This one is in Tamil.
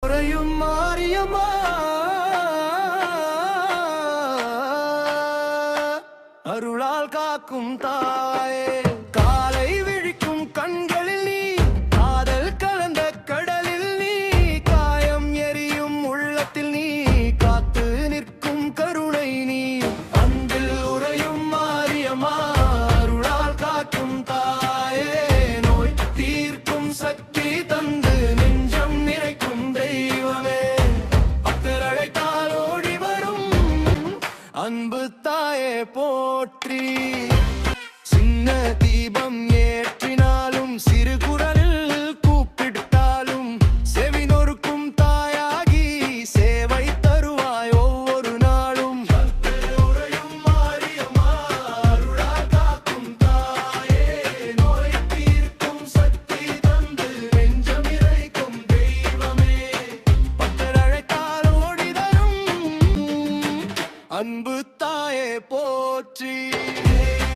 உறையும் மாரியம்மா அருளால் காக்கும் தாயே காலை விழிக்கும் கண்களில் நீ காதல் கலந்த கடலில் நீ காயம் எரியும் உள்ளத்தில் நீ காத்து நிற்கும் கருணை நீ அன்பில் உறையும் மாரியம்மா அருளால் காக்கும் தாயே நோய் தீர்க்கும் சக்தி தந்து நெஞ்சம் நிறைக்கும் தெய்வமே பக்தர் அழைத்தால் ஓடி வரும் அன்பு தாயே போற்றி சின்ன தீபம் ஏற்றினாலும் சிறு குரலில் கூப்பிட்டாலும் செவி நொறுக்கும் தாயாகி சேவை தருவாய் ஒவ்வொரு நாளும் உறையும் மாரியம்மா அருளால் காக்கும் தாயே நோய் தீர்க்கும் சக்தி தந்து நெஞ்சம் இறைக்கும் தெய்வமே பக்தர் அழைத்தால் ஓடி தரும் அன்பு தாயே போற்றி